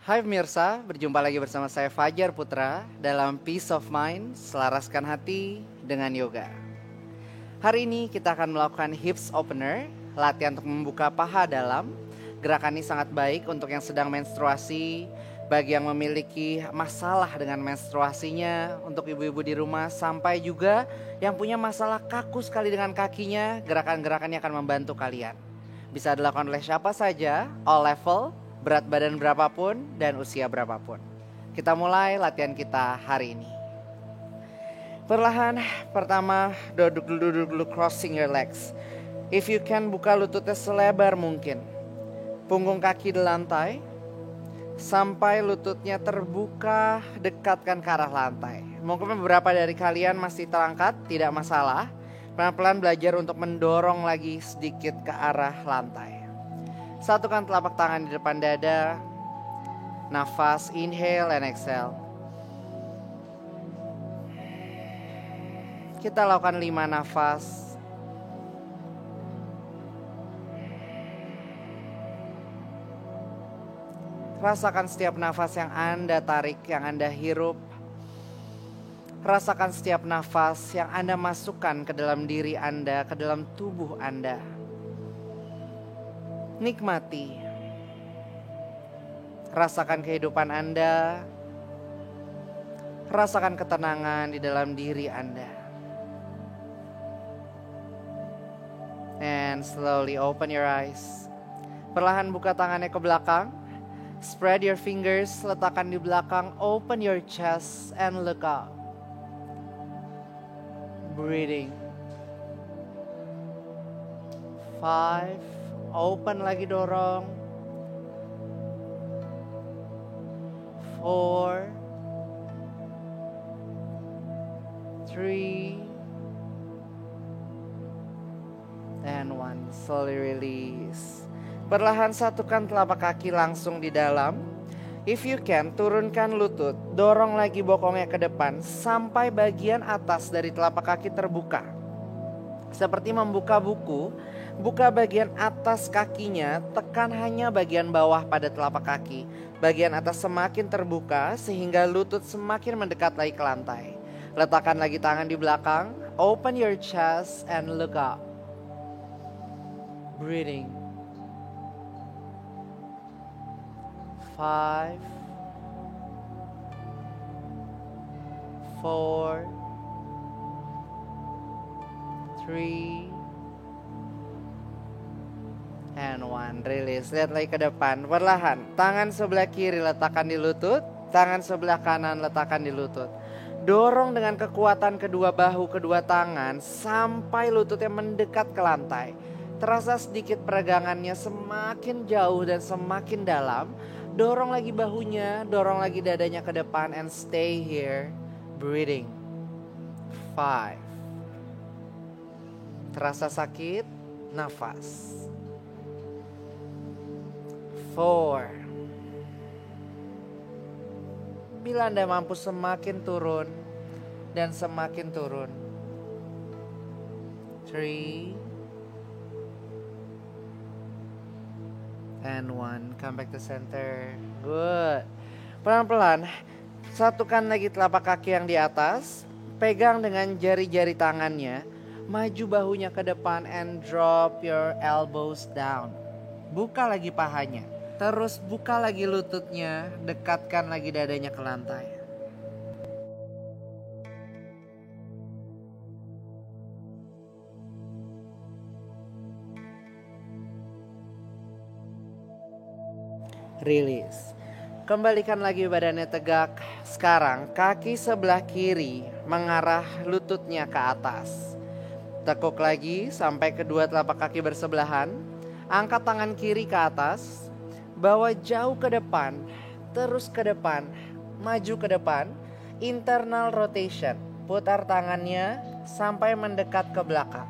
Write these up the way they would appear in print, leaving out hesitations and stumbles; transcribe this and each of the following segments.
Hai pemirsa, berjumpa lagi bersama saya Fajar Putra dalam Peace of Mind, selaraskan hati dengan yoga. Hari ini kita akan melakukan hips opener, latihan untuk membuka paha dalam. Gerakan ini sangat baik untuk yang sedang menstruasi, bagi yang memiliki masalah dengan menstruasinya, untuk ibu-ibu di rumah, sampai juga yang punya masalah kaku sekali dengan kakinya, gerakan-gerakannya akan membantu kalian. Bisa dilakukan oleh siapa saja, all level, berat badan berapapun, dan usia berapapun. Kita mulai latihan kita hari ini. Perlahan, pertama duduk dulu, crossing your legs. If you can, buka lututnya selebar mungkin. Punggung kaki di lantai, sampai lututnya terbuka, dekatkan ke arah lantai. Mungkin beberapa dari kalian masih terangkat, tidak masalah. Pelan-pelan belajar untuk mendorong lagi sedikit ke arah lantai. Satukan telapak tangan di depan dada. Nafas, inhale and exhale. Kita lakukan 5 nafas. Rasakan setiap nafas yang Anda tarik, yang Anda hirup. Rasakan setiap nafas yang Anda masukkan ke dalam diri Anda, ke dalam tubuh Anda. Nikmati. Rasakan kehidupan Anda. Rasakan ketenangan di dalam diri Anda. And slowly open your eyes. Perlahan buka tangannya ke belakang. Spread your fingers, letakkan di belakang. Open your chest and look up. Breathing. 5. Open lagi, dorong. 4. 3. And 1. Slowly release. Perlahan satukan telapak kaki langsung di dalam. If you can, turunkan lutut, dorong lagi bokongnya ke depan sampai bagian atas dari telapak kaki terbuka. Seperti membuka buku, buka bagian atas kakinya, tekan hanya bagian bawah pada telapak kaki. Bagian atas semakin terbuka sehingga lutut semakin mendekat lagi ke lantai. Letakkan lagi tangan di belakang, open your chest and look up. Breathing. 5. 4. 3. And 1. Release. Lihat lagi ke depan. Perlahan. Tangan sebelah kiri letakkan di lutut. Tangan sebelah kanan letakkan di lutut. Dorong dengan kekuatan kedua bahu, kedua tangan sampai lututnya mendekat ke lantai. Terasa sedikit peregangannya semakin jauh dan semakin dalam. Dorong lagi bahunya, dorong lagi dadanya ke depan and stay here. Breathing. 5. Terasa sakit? Nafas. 4. Bila Anda mampu semakin turun dan semakin turun. 3. And 1. Come back to center. Good. Pelan-pelan satukan lagi telapak kaki yang di atas. Pegang dengan jari-jari tangannya. Maju bahunya ke depan and drop your elbows down. Buka lagi pahanya. Terus buka lagi lututnya. Dekatkan lagi dadanya ke lantai. Release. Kembalikan lagi badannya tegak. Sekarang kaki sebelah kiri mengarah lututnya ke atas. Tekuk lagi sampai kedua telapak kaki bersebelahan. Angkat tangan kiri ke atas. Bawa jauh ke depan. Terus ke depan. Maju ke depan. Internal rotation. Putar tangannya sampai mendekat ke belakang.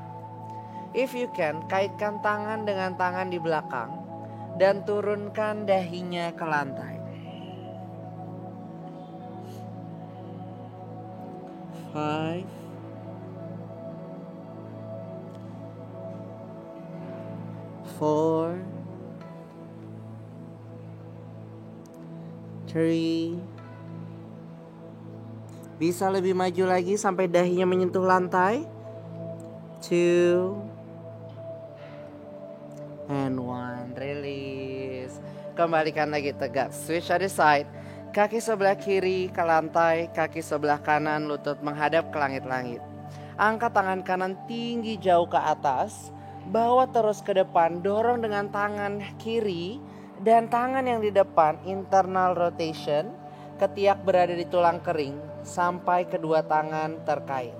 If you can, kaitkan tangan dengan tangan di belakang. Dan turunkan dahinya ke lantai. 5. 4. 3. Bisa lebih maju lagi sampai dahinya menyentuh lantai. 2 and 1. Release. Kembalikan lagi tegak. Switch other side. Kaki sebelah kiri ke lantai, kaki sebelah kanan lutut menghadap ke langit-langit. Angkat tangan kanan tinggi jauh ke atas. Bawa terus ke depan, dorong dengan tangan kiri dan tangan yang di depan, internal rotation. Ketiak berada di tulang kering sampai kedua tangan terkait.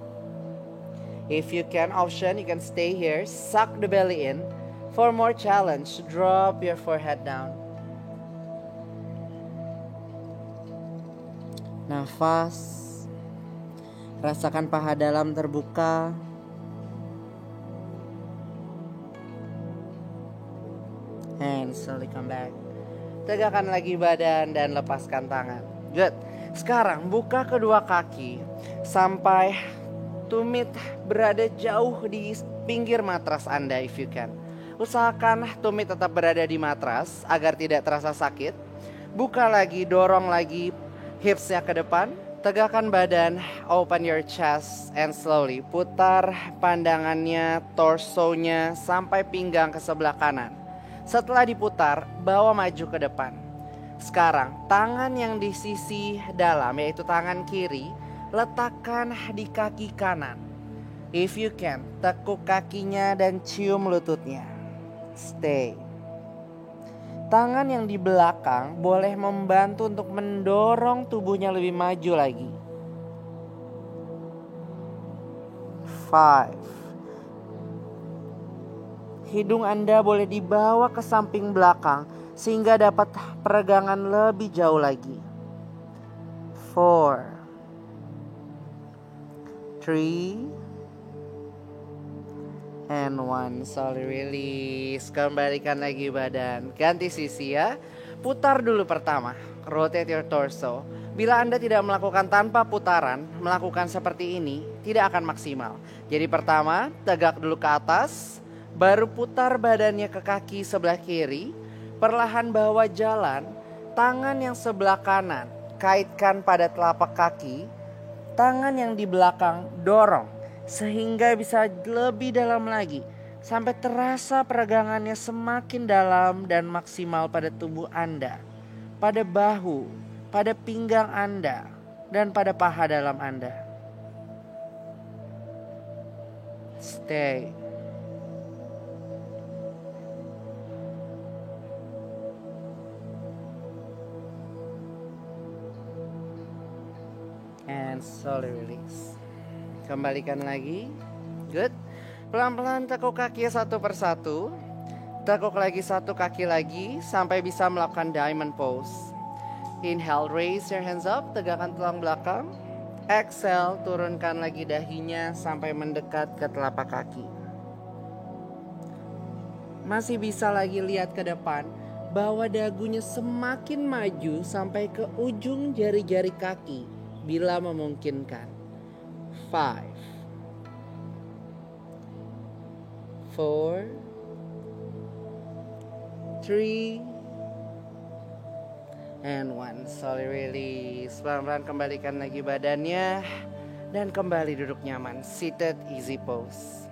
If you can option, you can stay here, suck the belly in. For more challenge, drop your forehead down. Nafas, rasakan paha dalam terbuka. And slowly come back. Tegakkan lagi badan dan lepaskan tangan. Good. Sekarang buka kedua kaki sampai tumit berada jauh di pinggir matras Anda if you can. Usahakan tumit tetap berada di matras agar tidak terasa sakit. Buka lagi, dorong lagi hipsnya ke depan. Tegakkan badan, open your chest and slowly putar pandangannya, torsonya sampai pinggang ke sebelah kanan. Setelah diputar, bawa maju ke depan. Sekarang tangan yang di sisi dalam yaitu tangan kiri letakkan di kaki kanan. If you can, tekuk kakinya dan cium lututnya. Stay. Tangan yang di belakang boleh membantu untuk mendorong tubuhnya lebih maju lagi. 5. Hidung Anda boleh dibawa ke samping belakang sehingga dapat peregangan lebih jauh lagi. 4. 3 and 1. Slowly release. Kembalikan lagi badan. Ganti sisi ya. Putar dulu pertama. Rotate your torso. Bila Anda tidak melakukan tanpa putaran, melakukan seperti ini tidak akan maksimal. Jadi pertama, tegak dulu ke atas. Baru putar badannya ke kaki sebelah kiri. Perlahan bawa jalan. Tangan yang sebelah kanan kaitkan pada telapak kaki. Tangan yang di belakang dorong sehingga bisa lebih dalam lagi. Sampai terasa peregangannya semakin dalam dan maksimal pada tubuh Anda. Pada bahu, pada pinggang Anda, dan pada paha dalam Anda. Stay. And slowly release. Kembalikan lagi. Good. Pelan-pelan tekuk kaki satu persatu. Tekuk lagi satu kaki lagi sampai bisa melakukan diamond pose. Inhale, raise your hands up, tegakkan tulang belakang. Exhale, turunkan lagi dahinya sampai mendekat ke telapak kaki. Masih bisa lagi lihat ke depan. Bawa dagunya semakin maju sampai ke ujung jari-jari kaki. Bila memungkinkan. 5 4 3 and 1. Slowly release. Pelan-pelan kembalikan lagi badannya dan kembali duduk nyaman. Seated easy pose.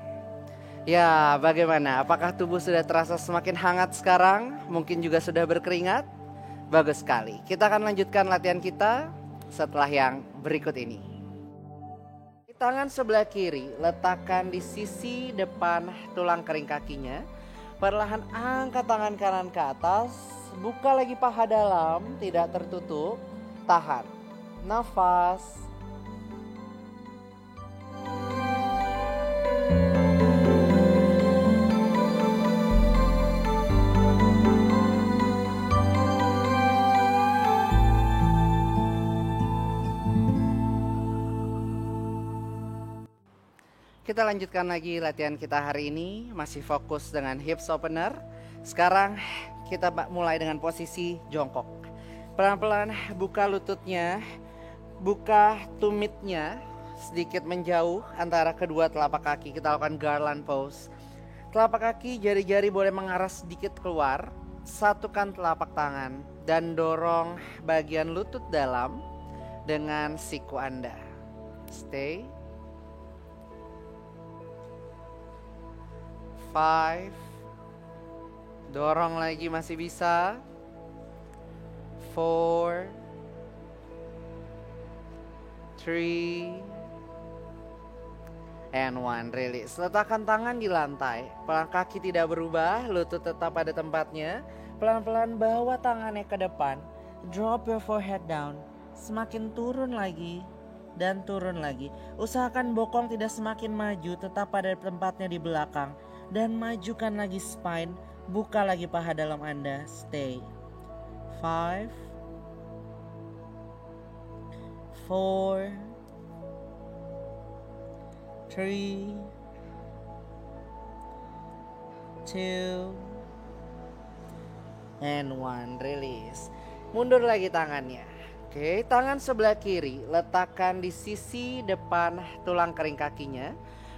Ya, bagaimana? Apakah tubuh sudah terasa semakin hangat sekarang? Mungkin juga sudah berkeringat? Bagus sekali. Kita akan lanjutkan latihan kita setelah yang berikut ini. Tangan sebelah kiri letakkan di sisi depan tulang kering kakinya. Perlahan angkat tangan kanan ke atas. Buka lagi paha dalam, tidak tertutup. Tahan. Nafas. Kita lanjutkan lagi latihan kita hari ini. Masih fokus dengan hips opener. Sekarang kita mulai dengan posisi jongkok. Pelan-pelan buka lututnya. Buka tumitnya. Sedikit menjauh antara kedua telapak kaki. Kita lakukan garland pose. Telapak kaki jari-jari boleh mengarah sedikit keluar. satukan telapak tangan dan dorong bagian lutut dalam dengan siku Anda. Stay. 5. Dorong lagi masih bisa. 4. 3. And 1. Release. Letakkan tangan di lantai. Pelan kaki tidak berubah, lutut tetap pada tempatnya. Pelan-pelan bawa tangannya ke depan. Drop your forehead down. Semakin turun lagi dan turun lagi. Usahakan bokong tidak semakin maju, tetap pada tempatnya di belakang. Dan majukan lagi spine. Buka lagi paha dalam Anda. Stay. 5. 4. 3. 2. And 1. Release. Mundur lagi tangannya. Oke, tangan sebelah kiri letakkan di sisi depan tulang kering kakinya.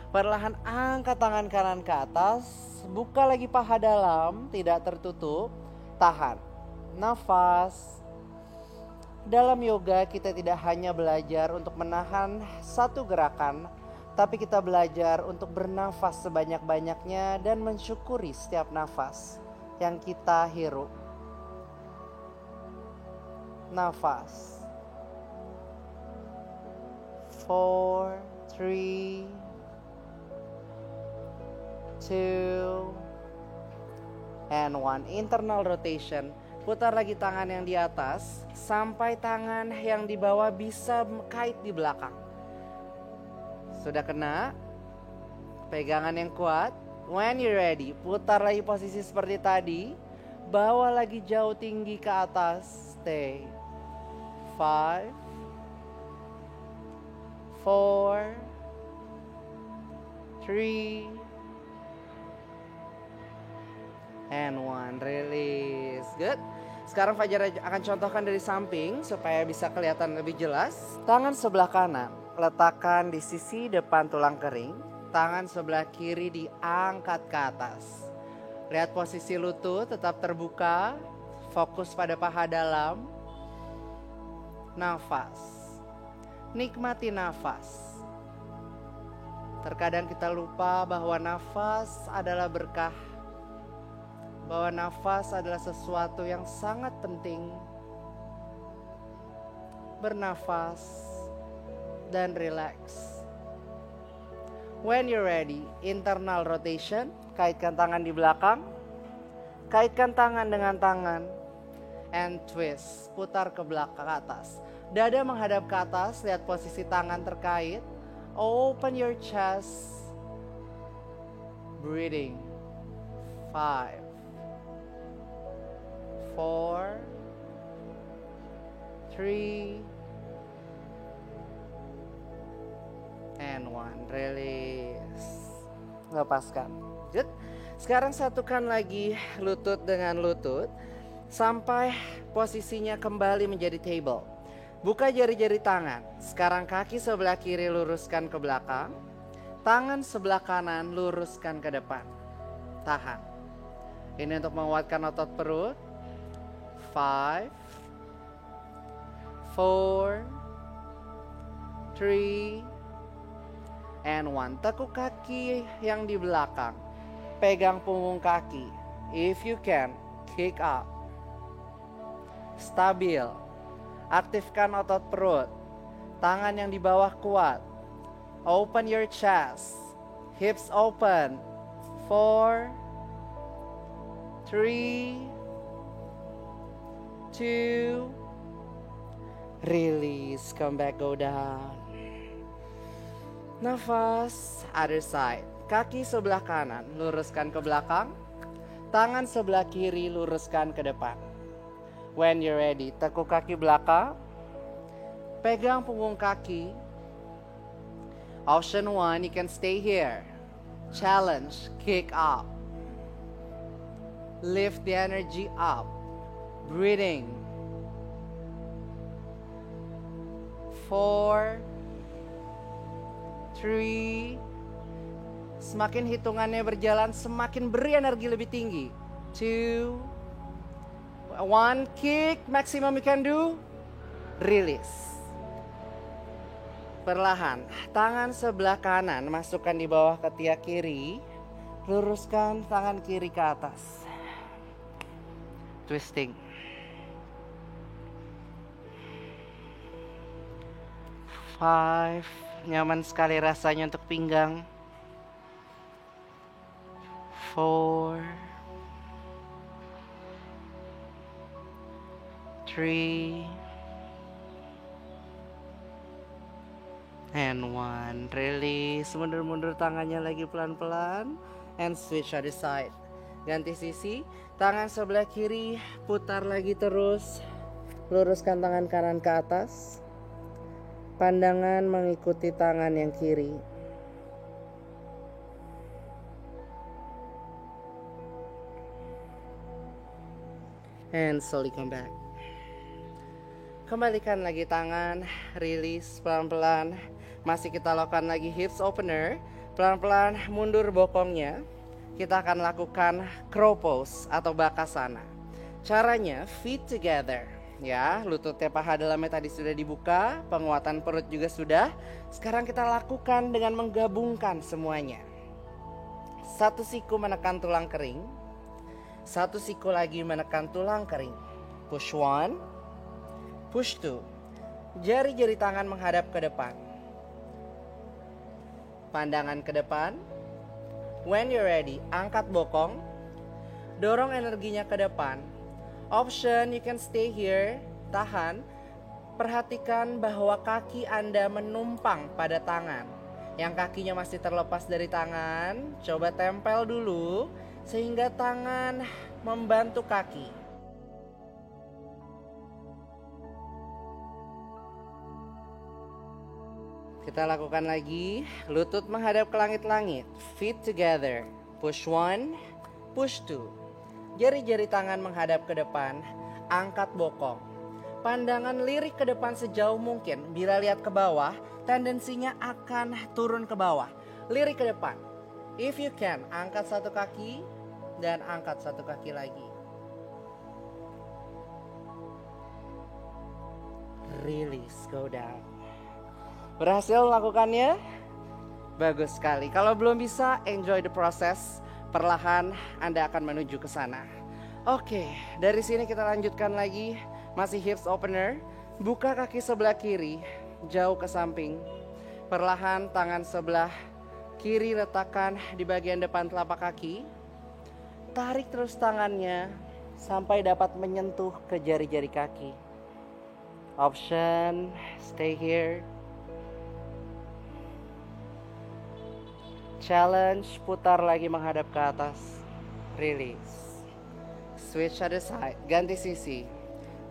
Perlahan angkat tangan kanan ke atas. Buka lagi paha dalam, tidak tertutup. Tahan. Nafas. Dalam yoga kita tidak hanya belajar untuk menahan satu gerakan, tapi kita belajar untuk bernafas sebanyak-banyaknya dan mensyukuri setiap nafas yang kita hirup. Nafas. 4, 3, 2, and 1. Internal rotation. Putar lagi tangan yang di atas sampai tangan yang di bawah bisa kait di belakang. Sudah kena? Pegangan yang kuat. When you're ready, putar lagi posisi seperti tadi. Bawa lagi jauh tinggi ke atas. Stay. 5, 4, 3, and 1. Release. Good. Sekarang Fajar akan contohkan dari samping supaya bisa kelihatan lebih jelas. Tangan sebelah kanan letakkan di sisi depan tulang kering. Tangan sebelah kiri diangkat ke atas. Lihat posisi lutut tetap terbuka. Fokus pada paha dalam. Nafas. Nikmati nafas. Terkadang kita lupa bahwa nafas adalah berkah. Bahwa nafas adalah sesuatu yang sangat penting. Bernafas dan relax. When you're ready, internal rotation. Kaitkan tangan di belakang. Kaitkan tangan dengan tangan. And twist. Putar ke belakang ke atas. Dada menghadap ke atas. Lihat posisi tangan terkait. Open your chest. Breathing. 5, 4, 3, and 1. Release. Lepaskan. Good. Sekarang satukan lagi lutut dengan lutut sampai posisinya kembali menjadi table. Buka jari-jari tangan. Sekarang kaki sebelah kiri luruskan ke belakang. Tangan sebelah kanan luruskan ke depan. Tahan. Ini untuk menguatkan otot perut. 5, 4, 3, and 1. Tekuk kaki yang di belakang. Pegang punggung kaki. If you can, kick up. Stabil. Aktifkan otot perut. Tangan yang di bawah kuat. Open your chest. Hips open. 4, 3, 2, release. Come back, go down. Nafas. Other side. Kaki sebelah kanan luruskan ke belakang. Tangan sebelah kiri luruskan ke depan. When you're ready, tekuk kaki belakang. Pegang punggung kaki. Option 1, you can stay here. Challenge, kick up. Lift the energy up. Breathing. 4, 3. Semakin hitungannya berjalan, semakin beri energi lebih tinggi. 2, One kick, maximum you can do. Release. Perlahan, tangan sebelah kanan masukkan di bawah ketiak kiri. Luruskan tangan kiri ke atas. Twisting. 5. Nyaman sekali rasanya untuk pinggang. 4. 3. And 1. Release. Mundur-mundur tangannya lagi pelan-pelan. And switch other side. Ganti sisi. Tangan sebelah kiri putar lagi terus. Luruskan tangan kanan ke atas. Pandangan mengikuti tangan yang kiri. And slowly come back. Kembalikan lagi tangan, release pelan-pelan. Masih kita lakukan lagi hips opener. Pelan-pelan mundur bokongnya. Kita akan lakukan crow pose atau bakasana. Caranya feet together. Ya, lututnya paha dalamnya tadi sudah dibuka, penguatan perut juga sudah. Sekarang kita lakukan dengan menggabungkan semuanya. Satu siku menekan tulang kering. Satu siku lagi menekan tulang kering. Push 1, push 2. Jari-jari tangan menghadap ke depan. Pandangan ke depan. When you're ready, angkat bokong. Dorong energinya ke depan. Option, you can stay here, tahan. Perhatikan bahwa kaki Anda menumpang pada tangan. Yang kakinya masih terlepas dari tangan, coba tempel dulu sehingga tangan membantu kaki. Kita lakukan lagi, lutut menghadap ke langit-langit, feet together, push 1, push 2. Jari-jari tangan menghadap ke depan, angkat bokong. Pandangan lirik ke depan sejauh mungkin. Bila lihat ke bawah, tendensinya akan turun ke bawah. Lirik ke depan. If you can, angkat satu kaki dan angkat satu kaki lagi. Release, go down. Berhasil melakukannya? Bagus sekali. Kalau belum bisa, enjoy the process. Perlahan Anda akan menuju ke sana. Oke, dari sini kita lanjutkan lagi. Masih hips opener. Buka kaki sebelah kiri, jauh ke samping. Perlahan tangan sebelah kiri letakkan di bagian depan telapak kaki. Tarik terus tangannya sampai dapat menyentuh ke jari-jari kaki. Option, stay here. Challenge, putar lagi menghadap ke atas. Release. Switch other side, ganti sisi.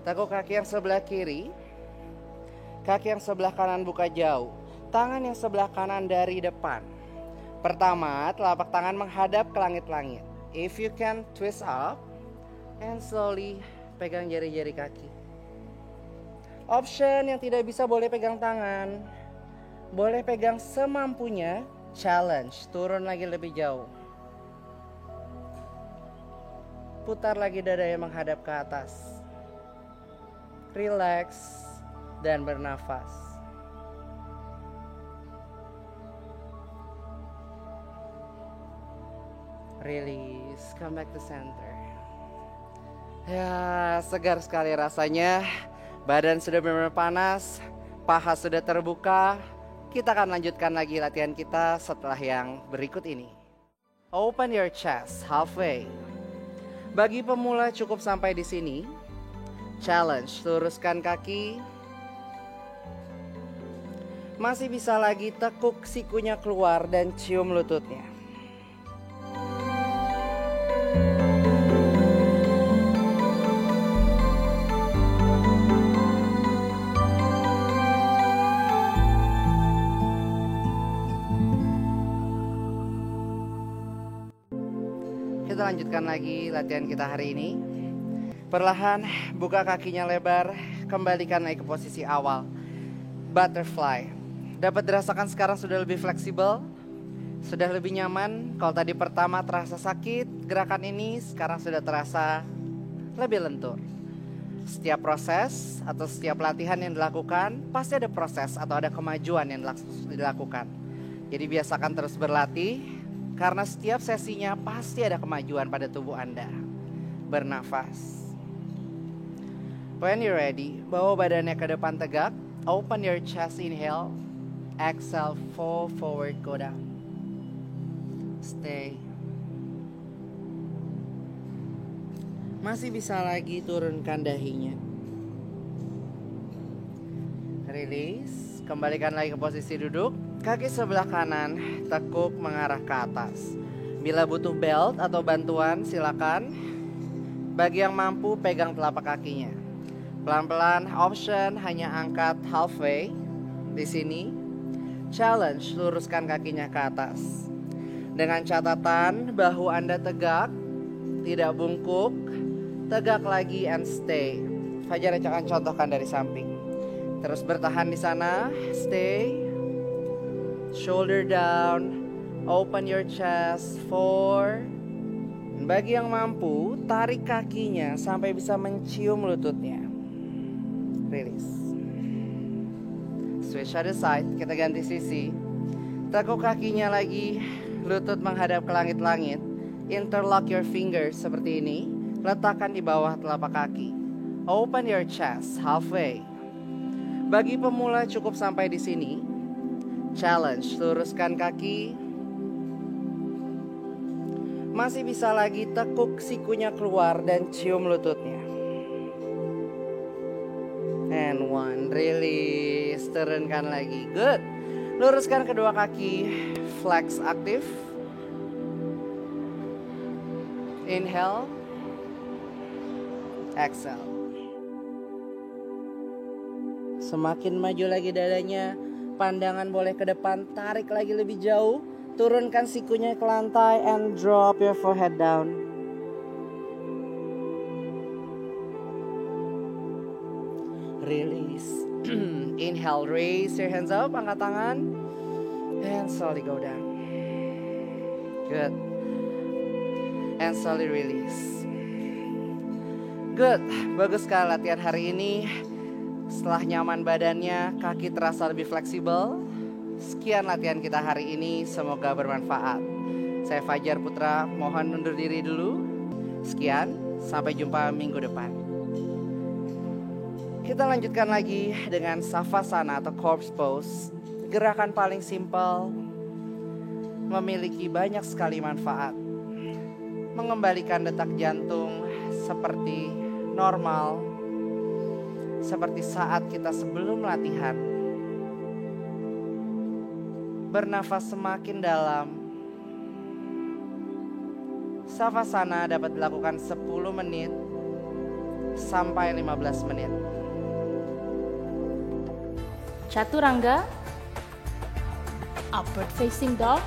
Tekuk kaki yang sebelah kiri. Kaki yang sebelah kanan buka jauh. Tangan yang sebelah kanan dari depan. Pertama, telapak tangan menghadap ke langit-langit. If you can, twist up. And slowly, pegang jari-jari kaki. Option yang tidak bisa boleh pegang tangan. Boleh pegang semampunya. Challenge, turun lagi lebih jauh. Putar lagi dada yang menghadap ke atas. Relax dan bernafas. Release, come back to center. Ya, segar sekali rasanya. Badan sudah benar-benar panas, paha sudah terbuka. Kita akan lanjutkan lagi latihan kita setelah yang berikut ini. Open your chest halfway. Bagi pemula cukup sampai di sini. Challenge, luruskan kaki. Masih bisa lagi tekuk sikunya keluar dan cium lututnya. Kita lanjutkan lagi latihan kita hari ini. Perlahan buka kakinya lebar, kembalikan naik ke posisi awal. Butterfly. Dapat dirasakan sekarang sudah lebih fleksibel, sudah lebih nyaman. Kalau tadi pertama terasa sakit, gerakan ini sekarang sudah terasa lebih lentur. Setiap proses atau setiap latihan yang dilakukan, pasti ada proses atau ada kemajuan yang dilakukan. Jadi biasakan terus berlatih, karena setiap sesinya pasti ada kemajuan pada tubuh Anda. Bernafas. When you're ready, bawa badannya ke depan tegak. Open your chest, inhale. Exhale, fall forward, go down. Stay. Masih bisa lagi turunkan dahinya. Release. Kembalikan lagi ke posisi duduk. Kaki sebelah kanan tekuk mengarah ke atas. Bila butuh belt atau bantuan silakan. Bagi yang mampu pegang telapak kakinya. Pelan-pelan option hanya angkat halfway. Di sini challenge luruskan kakinya ke atas. Dengan catatan bahu Anda tegak, tidak bungkuk, tegak lagi and stay. Fajar akan contohkan dari samping. Terus bertahan di sana, stay. Shoulder down, open your chest, 4. Bagi yang mampu, tarik kakinya sampai bisa mencium lututnya. Release. Switch other side, kita ganti sisi. Tekuk kakinya lagi, lutut menghadap ke langit-langit. Interlock your fingers seperti ini. Letakkan di bawah telapak kaki. Open your chest, halfway. Bagi pemula cukup sampai di sini. Challenge, luruskan kaki. Masih bisa lagi tekuk sikunya keluar dan cium lututnya. And 1, release, turunkan lagi, good. Luruskan kedua kaki, flex aktif. Inhale, exhale. Semakin maju lagi dadanya, pandangan boleh ke depan, tarik lagi lebih jauh. Turunkan sikunya ke lantai and drop your forehead down. Release. Inhale, raise your hands up, angkat tangan. And slowly go down. Good. And slowly release. Good, bagus sekali latihan hari ini. Setelah nyaman badannya, kaki terasa lebih fleksibel. Sekian latihan kita hari ini, semoga bermanfaat. Saya Fajar Putra, mohon undur diri dulu. Sekian, sampai jumpa minggu depan. Kita lanjutkan lagi dengan Savasana atau corpse pose. Gerakan paling simpel, memiliki banyak sekali manfaat. Mengembalikan detak jantung seperti normal, seperti saat kita sebelum latihan. Bernafas semakin dalam. Savasana dapat dilakukan 10 menit sampai 15 menit. Chaturanga, upward facing dog,